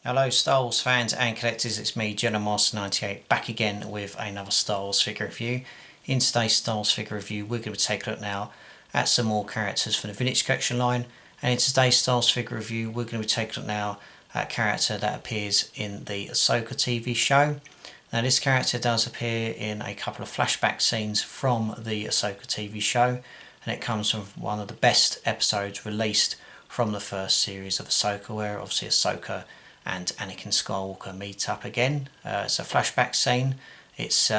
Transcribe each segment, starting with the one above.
Hello Star Wars fans and collectors, it's me Jedi Master 98 back again with another Star Wars figure review. In today's Star Wars figure review we're going to take a look now at some more characters from the Vintage Collection line, and in today's Star Wars figure review we're going to be taking a look now at a character that appears in the Ahsoka TV show. Now this character does appear in a couple of flashback scenes from the Ahsoka TV show, and it comes from one of the best episodes released from the first series of Ahsoka, where obviously Ahsoka and Anakin Skywalker meet up again. It's a flashback scene. It's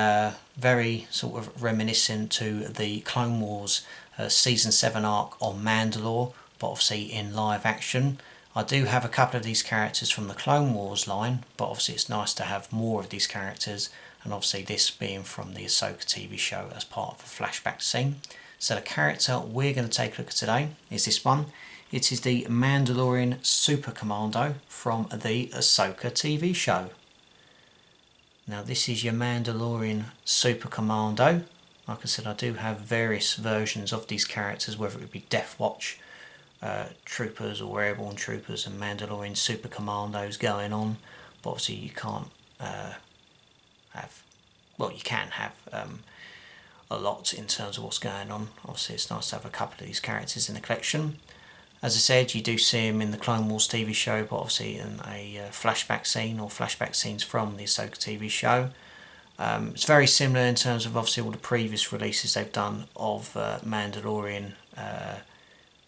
very sort of reminiscent to the Clone Wars Season 7 arc on Mandalore, but obviously in live action. I do have a couple of these characters from the Clone Wars line, but obviously it's nice to have more of these characters, and obviously this being from the Ahsoka TV show as part of a flashback scene. So the character we're going to take a look at today is this one. It is the Mandalorian Super Commando from the Ahsoka TV show. Now this is your Mandalorian Super Commando. Like I said, I do have various versions of these characters, whether it would be Death Watch troopers or airborne troopers and Mandalorian Super Commandos going on. But obviously you can't have, well, you can have a lot in terms of what's going on. Obviously it's nice to have a couple of these characters in the collection. As I said, you do see him in the Clone Wars TV show, but obviously in a flashback scene or flashback scenes from the Ahsoka TV show. It's very similar in terms of obviously all the previous releases they've done of Mandalorian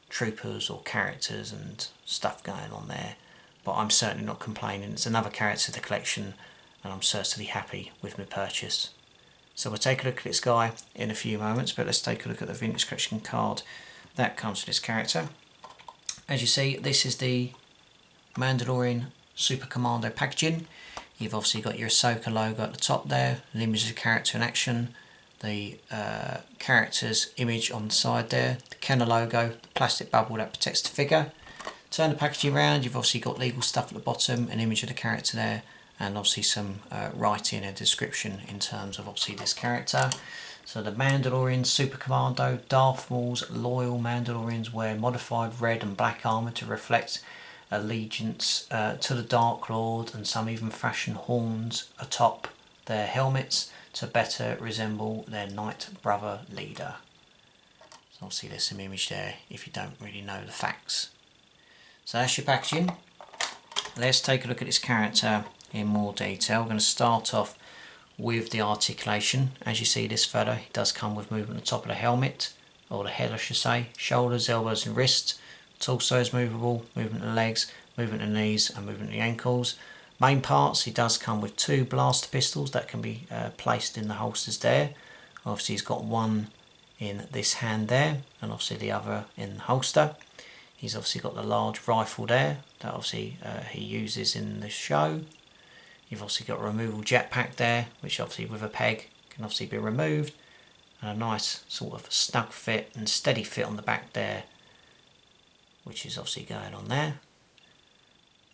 troopers or characters and stuff going on there. But I'm certainly not complaining. It's another character to the collection, and I'm certainly happy with my purchase. So we'll take a look at this guy in a few moments, but let's take a look at the Vintage Collection card that comes with this character. As you see, this is the Mandalorian Super Commando packaging. You've obviously got your Ahsoka logo at the top there, an image of the character in action, the character's image on the side there, the Kenner logo, the plastic bubble that protects the figure. Turn the packaging around, you've obviously got legal stuff at the bottom, an image of the character there, and obviously some writing and description in terms of obviously this character. So the Mandalorian Super Commando, Darth Maul's loyal Mandalorians wear modified red and black armour to reflect allegiance to the Dark Lord, and some even fashion horns atop their helmets to better resemble their Night Brother leader. So obviously there's some image there if you don't really know the facts. So that's your packaging. Let's take a look at this character in more detail. We're going to start off with the articulation. As you see, this fella, he does come with movement at the top of the helmet, or the head I should say, shoulders, elbows and wrists. Torso is movable, movement of the legs, movement of the knees and movement of the ankles. Main parts, he does come with two blaster pistols that can be placed in the holsters there. Obviously he's got one in this hand there, and obviously the other in the holster. He's obviously got the large rifle there that obviously he uses in the show. You've obviously got a removable jetpack there, which obviously with a peg can obviously be removed, and a nice sort of snug fit and steady fit on the back there, which is obviously going on there.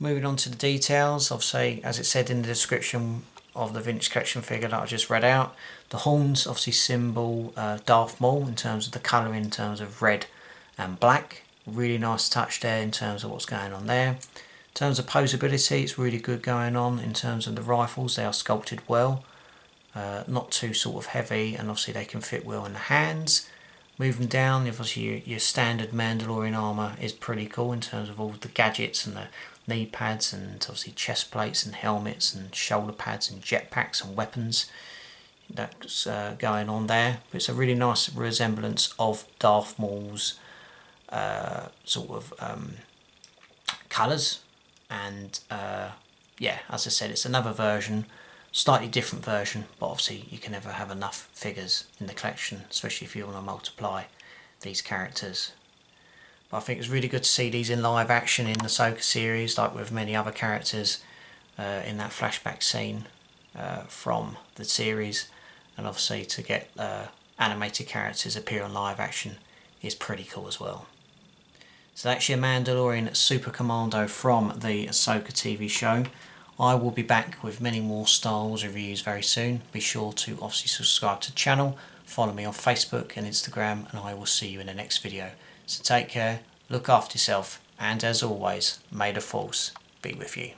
Moving on to the details, obviously as it said in the description of the Vintage Collection figure that I just read out, the horns obviously symbol Darth Maul in terms of the colouring, in terms of red and black. Really nice touch there in terms of what's going on there. In terms of posability, it's really good going on. In terms of the rifles, they are sculpted well, not too sort of heavy, and obviously they can fit well in the hands. Moving down, obviously your standard Mandalorian armour is pretty cool in terms of all the gadgets and the knee pads and obviously chest plates and helmets and shoulder pads and jetpacks and weapons that's going on there. But it's a really nice resemblance of Darth Maul's sort of colours. And yeah, as I said, it's another version, slightly different version, but obviously you can never have enough figures in the collection, especially if you want to multiply these characters. But I think it's really good to see these in live action in the Ahsoka series, like with many other characters in that flashback scene from the series, and obviously to get animated characters appear on live action is pretty cool as well. So that's your Mandalorian Super Commando from the Ahsoka TV show. I will be back with many more Star Wars reviews very soon. Be sure to obviously subscribe to the channel, follow me on Facebook and Instagram, and I will see you in the next video. So take care, look after yourself, and as always, may the Force be with you.